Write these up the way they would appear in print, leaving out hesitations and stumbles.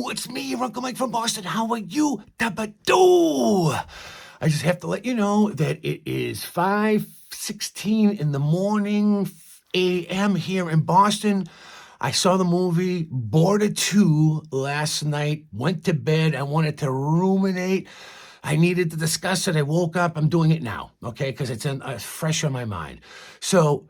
It's me, your Uncle Mike from Boston. How are you? Dabadoo! I just have to let you know that it is 5:16 in the morning a.m. here in Boston. I saw the movie Border 2 last night, went to bed. I wanted to ruminate. I needed to discuss it. I woke up. I'm doing it now, okay, because it's fresh on my mind. So,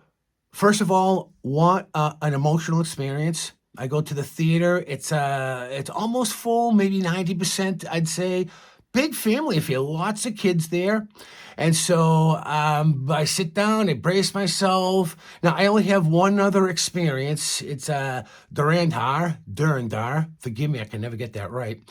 first of all, what an emotional experience. I go to the theater. It's almost full, maybe 90%, I'd say. Big family affair, lots of kids there. And so I sit down, I brace myself. Now, I only have one other experience. It's Durandar. Forgive me, I can never get that right.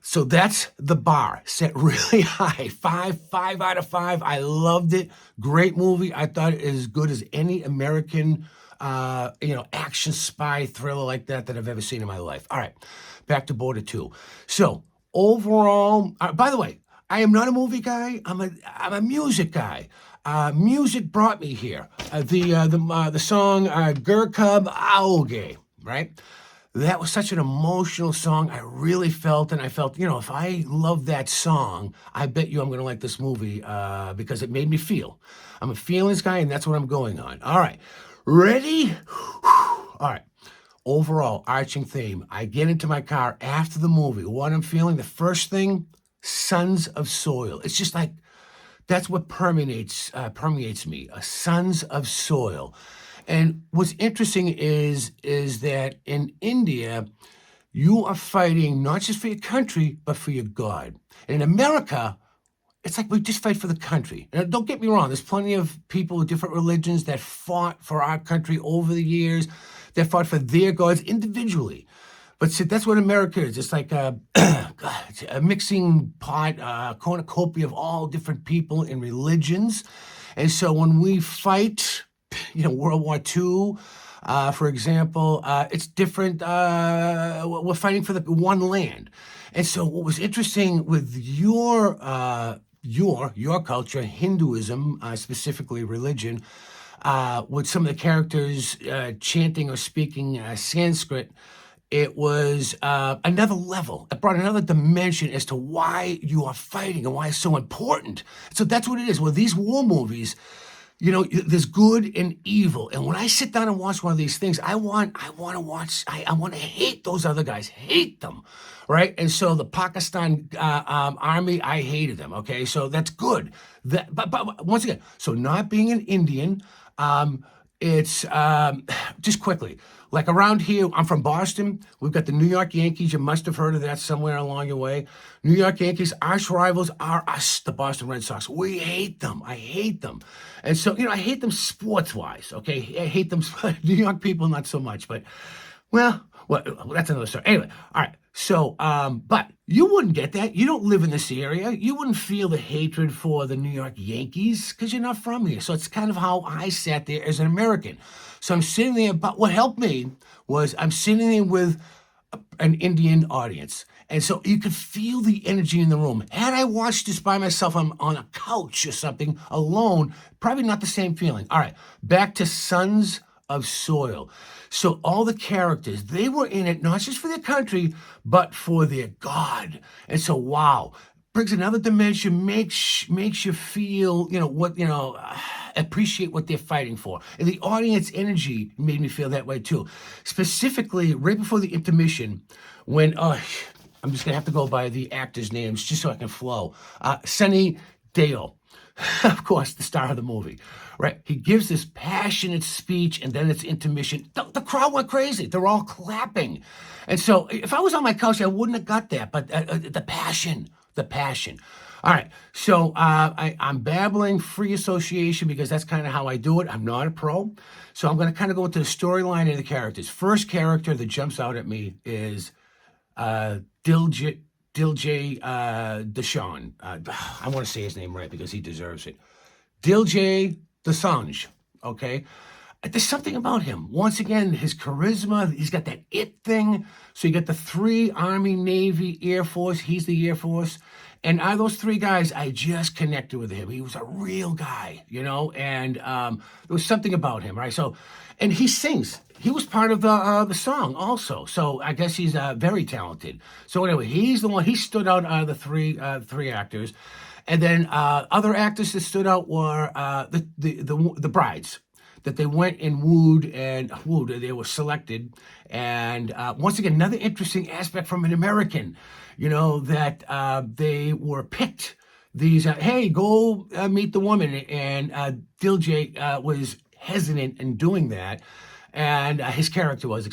So that's the bar, set really high. Five out of 5. I loved it. Great movie. I thought it as good as any American action spy thriller like that I've ever seen in my life. All right, back to Border 2. So overall, by the way, I am not a movie guy. I'm a music guy. Music brought me here. The song "Gur Cub Auge," right? That was such an emotional song. I really felt, and I felt, if I love that song, I bet you I'm going to like this movie because it made me feel. I'm a feelings guy, and that's what I'm going on. All right. Ready? All right. Overall, arching theme. I get into my car after the movie. What I'm feeling, the first thing, Sons of Soil. It's just like, that's what permeates me, Sons of Soil. And what's interesting is that in India, you are fighting not just for your country, but for your God. And in America, it's like we just fight for the country. And don't get me wrong, there's plenty of people with different religions that fought for our country over the years, that fought for their gods individually. But see, that's what America is. It's like a mixing pot, cornucopia of all different people and religions. And so when we fight, World War II, for example, it's different. We're fighting for the one land. And so what was interesting with your culture, Hinduism, specifically religion, with some of the characters chanting or speaking Sanskrit, it was another level. It brought another dimension as to why you are fighting and why it's so important. So that's what it is. Well, these war movies, there's good and evil. And when I sit down and watch one of these things, I want to hate those other guys, hate them, right? And so the Pakistan army, I hated them, okay? So that's good. But once again, so not being an Indian, it's just quickly, like around here, I'm from Boston. We've got the New York Yankees. You must have heard of that somewhere along your way. New York Yankees, arch rivals are us, the Boston Red Sox. We hate them. I hate them. And so, I hate them sports-wise, okay? I hate them, New York people, not so much. But, well, that's another story. Anyway, all right. So, but you wouldn't get that. You don't live in this area. You wouldn't feel the hatred for the New York Yankees because you're not from here. So it's kind of how I sat there as an American. So I'm sitting there, but what helped me was I'm sitting there with an Indian audience. And so you could feel the energy in the room. Had I watched this by myself on a couch or something alone, probably not the same feeling. All right, back to Sons of Soil. So all the characters, they were in it not just for their country, but for their God. And so, wow, brings another dimension, makes you feel, appreciate what they're fighting for. And the audience energy made me feel that way too. Specifically, right before the intermission, when, I'm just gonna have to go by the actors' names just so I can flow. Sunny Deol. Of course, the star of the movie, right? He gives this passionate speech, and then it's intermission. The crowd went crazy. They're all clapping. And so if I was on my couch, I wouldn't have got that, but the passion. All right, so I'm babbling free association because that's kind of how I do it. I'm not a pro. So I'm going to kind of go into the storyline of the characters. First character that jumps out at me is Diljit Dosanjh. I want to say his name right because he deserves it. Diljit Dosanjh, okay? There's something about him. Once again, his charisma, he's got that it thing. So you got the 3 Army, Navy, Air Force. He's the Air Force. And out of those three guys, I just connected with him. He was a real guy, and there was something about him, right? So, and he sings. He was part of the song also. So I guess he's very talented. So anyway, he's the one. He stood out of the three actors, and then other actors that stood out were the brides that they went and wooed. They were selected. And once again, another interesting aspect from an American, that they were picked. These, hey, go meet the woman. And Diljit was hesitant in doing that. And his character was,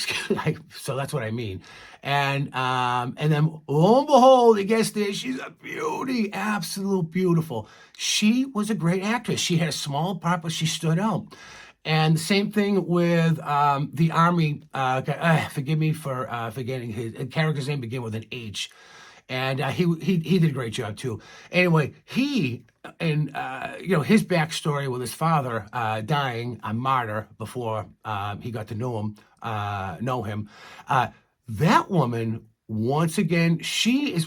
so that's what I mean. And then lo and behold, he gets there. She's a beauty, absolute beautiful. She was a great actress. She had a small part, but she stood out. And the same thing with the army guy. Forgive me for forgetting his character's name began with an H. And he did a great job too. Anyway, he and his backstory with his father dying a martyr before he got to know him. That woman, once again,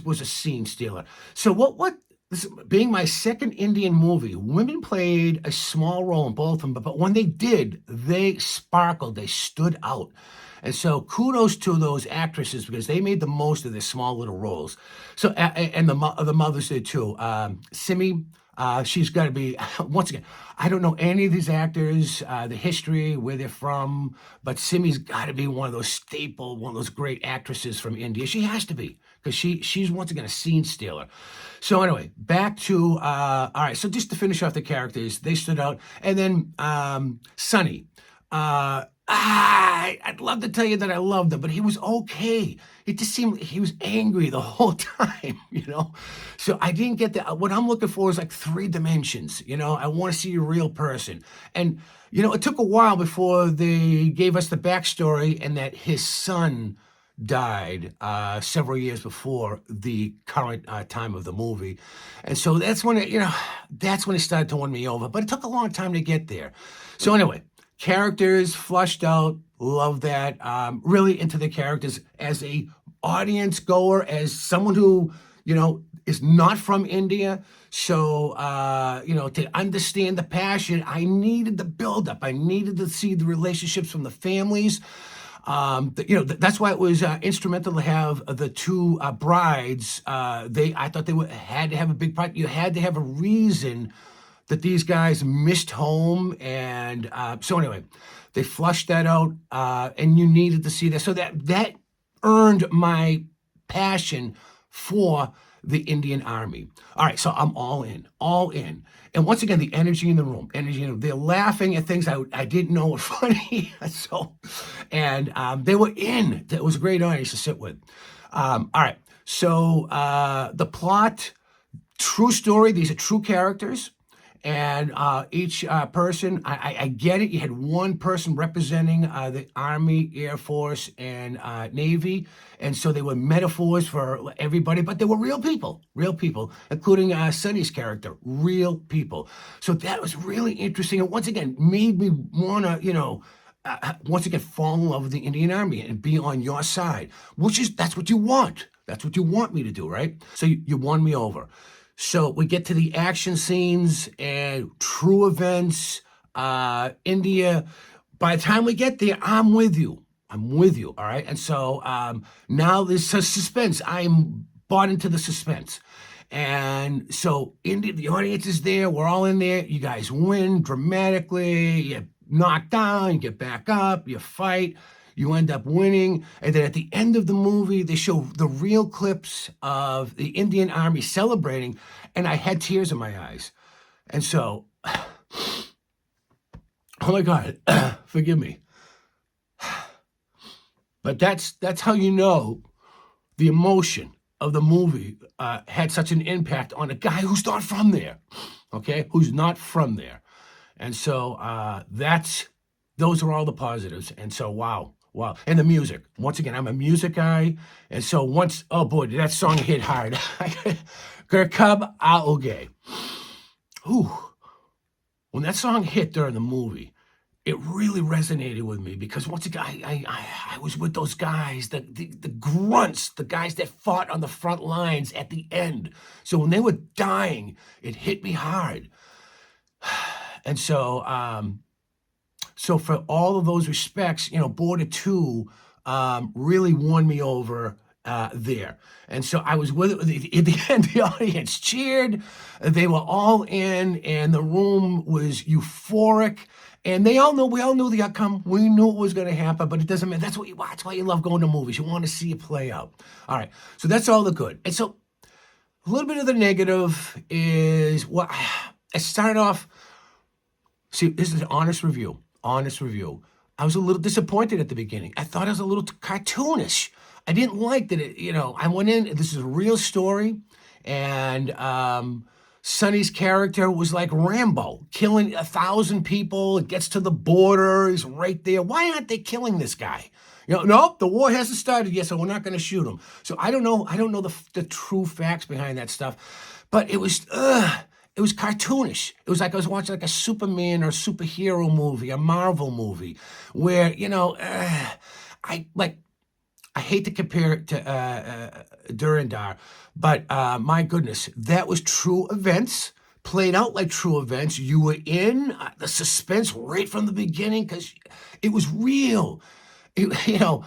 was a scene stealer. So what this being my second Indian movie, women played a small role in both of them, but when they did, they sparkled, they stood out. And so kudos to those actresses because they made the most of their small little roles. So, and the mothers did too. Simi, she's got to be, once again, I don't know any of these actors, the history, where they're from, but Simi's got to be one of those great actresses from India. She has to be because she's once again a scene stealer. So anyway, back to, all right, so just to finish off the characters, they stood out. And then Sonny. I'd love to tell you that I loved him, but he was okay. It just seemed he was angry the whole time, So I didn't get that. What I'm looking for is like 3 dimensions, I want to see a real person. And, it took a while before they gave us the backstory and that his son died several years before the current time of the movie. And so that's when it started to win me over. But it took a long time to get there. So anyway, characters flushed out, love that. Really into the characters as a audience goer, as someone who, is not from India. So, to understand the passion, I needed the buildup. I needed to see the relationships from the families. That's why it was instrumental to have the 2 brides. I thought they had to have a big part. You had to have a reason that these guys missed home. And so anyway, they flushed that out, and you needed to see that. So that earned my passion for the Indian Army. All right, so I'm all in. And once again, the energy in the room, they're laughing at things I didn't know were funny. And they were in. It was a great audience to sit with. All right, so the plot, true story, these are true characters. And each person, I get it. You had one person representing the Army, Air Force, and Navy. And so they were metaphors for everybody, but they were real people, including Sonny's character, real people. So that was really interesting. And once again, made me want to, once again, fall in love with the Indian Army and be on your side, that's what you want. That's what you want me to do, right? So you won me over. So we get to the action scenes and true events, India. By the time we get there, I'm with you, all right? And so now there's suspense. I'm bought into the suspense. And so India, the audience is there. We're all in there. You guys win dramatically. You knock down, you get back up, you fight. You end up winning. And then at the end of the movie, they show the real clips of the Indian Army celebrating. And I had tears in my eyes. And so, oh my God, forgive me. But that's how you know the emotion of the movie had such an impact on a guy who's not from there, okay? Who's not from there. And so those are all the positives. And so, wow. And the music. Once again, I'm a music guy. And so oh boy, did that song hit hard. Gerkub Aoge. When that song hit during the movie, it really resonated with me because once again, I was with those guys, the grunts, the guys that fought on the front lines at the end. So when they were dying, it hit me hard. And so for all of those respects, Border 2 really won me over there. And so I was with it. At the end, the audience cheered. They were all in, and the room was euphoric. And we all knew the outcome. We knew it was going to happen, but it doesn't matter. That's what you watch. That's why you love going to movies. You want to see it play out. All right. So that's all the good. And so a little bit of the negative is what I started off. See, this is an honest review. Honest review. I was a little disappointed at the beginning. I thought it was a little cartoonish. I didn't like that I went in, this is a real story, and Sonny's character was like Rambo, killing 1,000 people. It gets to the border, he's right there. Why aren't they killing this guy? Nope, the war hasn't started yet, so we're not going to shoot him. So I don't know the true facts behind that stuff, but it was cartoonish. It was like I was watching like a Superman or superhero movie, a Marvel movie, where I hate to compare it to Durandar, but my goodness, that was true events, played out like true events. You were in the suspense right from the beginning because it was real. The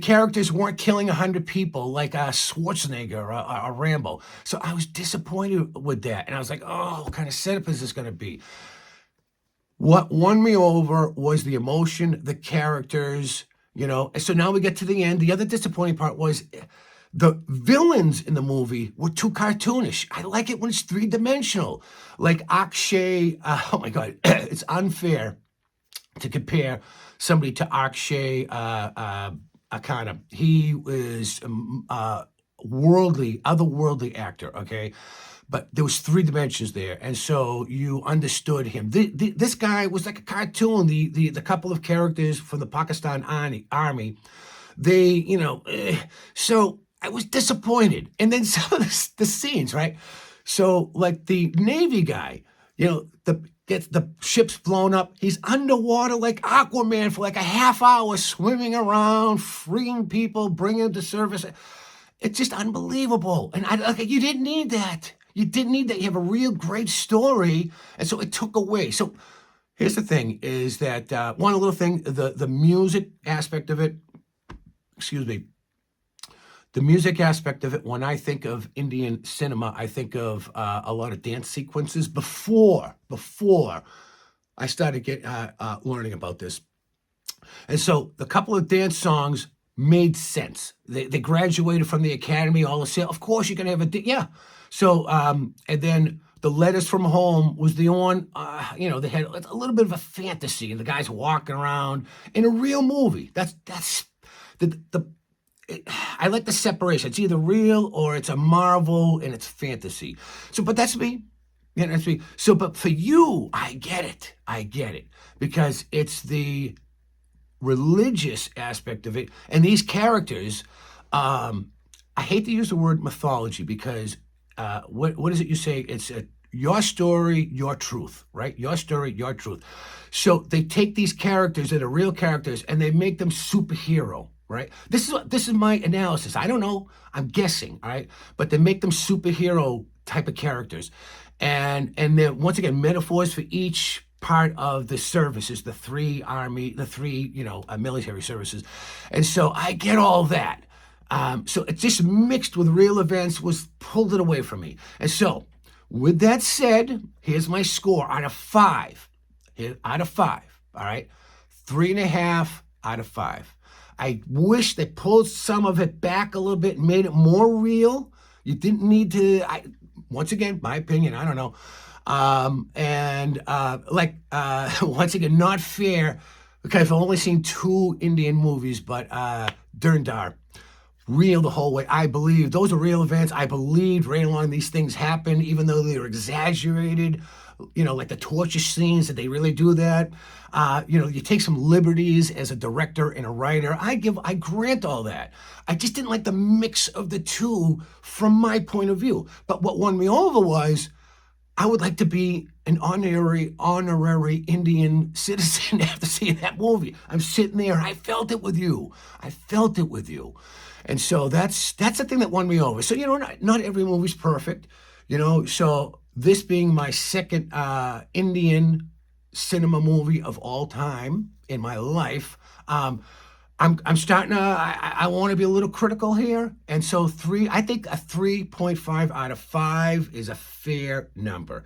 characters weren't killing 100 people like Schwarzenegger or Rambo. So I was disappointed with that. And I was like, oh, what kind of setup is this going to be? What won me over was the emotion, the characters, And so now we get to the end. The other disappointing part was the villains in the movie were too cartoonish. I like it when it's three-dimensional. Like Akshay, oh my God, it's unfair to compare somebody to Akshay Akana. He was otherworldly actor, okay? But there was three dimensions there, and so you understood him. This guy was like a cartoon. The couple of characters from the Pakistan army, so I was disappointed. And then some of the scenes, right? So like the Navy guy, gets the ship's blown up. He's underwater like Aquaman for like a half hour, swimming around, freeing people, bringing them to service. It's just unbelievable. And you didn't need that. You didn't need that. You have a real great story. And so it took away. So here's the thing is that one little thing, the music aspect of it, the music aspect of it, when I think of Indian cinema, I think of a lot of dance sequences before I started learning about this. And so the couple of dance songs made sense. They graduated from the academy, all the sale. Of course, you're going to have So, and then the Letters from Home was the one, they had a little bit of a fantasy, and the guy's walking around in a real movie. That's I like the separation. It's either real or it's a Marvel and it's fantasy. So, but that's me. That's me. So, but for you, I get it because it's the religious aspect of it. And these characters, I hate to use the word mythology because what is it you say? It's your story, your truth, right? Your story, your truth. So they take these characters that are real characters and they make them superhero, right? This is my analysis. I don't know. I'm guessing, all right? But they make them superhero type of characters. And then once again, metaphors for each part of the services, the three military services. And so I get all that. So it just mixed with real events, pulled it away from me. And so with that said, here's my score out of 5. Out of 5, all right? 3.5 out of 5. I wish they pulled some of it back a little bit and made it more real. You didn't need to, once again, my opinion, I don't know. Once again, not fair, because I've only seen 2 Indian movies, but Durandar, real the whole way. I believe those are real events. I believed right along these things happened, even though they were exaggerated, like the torture scenes, that they really do that. You take some liberties as a director and a writer. I grant all that. I just didn't like the mix of the two from my point of view. But what won me over was, I would like to be an honorary Indian citizen after seeing that movie. I'm sitting there. I felt it with you. I felt it with you. And so that's the thing that won me over. So, not every movie's perfect, So this being my second Indian cinema movie of all time in my life, I'm starting to, I want to be a little critical here. And so I think a 3.5 out of 5 is a fair number.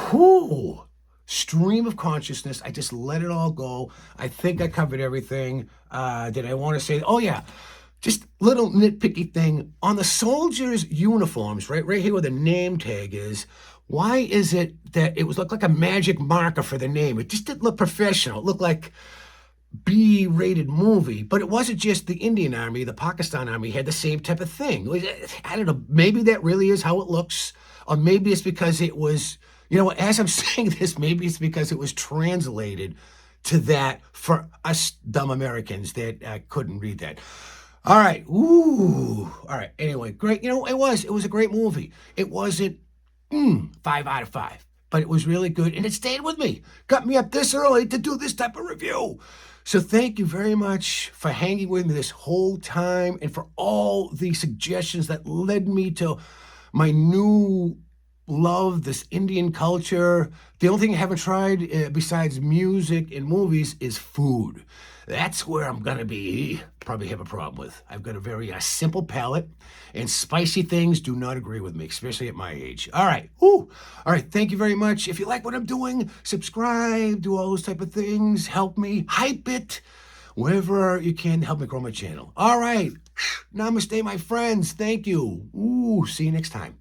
Whew. Stream of consciousness. I just let it all go. I think I covered everything. Did I want to say, oh yeah, just little nitpicky thing on the soldiers' uniforms, right here where the name tag is. Why is it that it looked like a magic marker for the name? It just didn't look professional. It looked like B-rated movie, but it wasn't just the Indian Army. The Pakistan Army had the same type of thing. I don't know. Maybe that really is how it looks, or maybe it's because it was, as I'm saying this, maybe it's because it was translated to that for us dumb Americans that couldn't read that. All right. Ooh. All right. Anyway, great. It was a great movie. It wasn't 5 out of 5, but it was really good, and it stayed with me. Got me up this early to do this type of review. So thank you very much for hanging with me this whole time and for all the suggestions that led me to my new love, this Indian culture. The only thing I haven't tried besides music and movies is food. That's where I'm going to probably have a problem with. I've got a very simple palate, and spicy things do not agree with me, especially at my age. All right. All right. Thank you very much. If you like what I'm doing, subscribe, do all those type of things. Help me. Hype it. Wherever you can, help me grow my channel. All right. Namaste, my friends. Thank you. See you next time.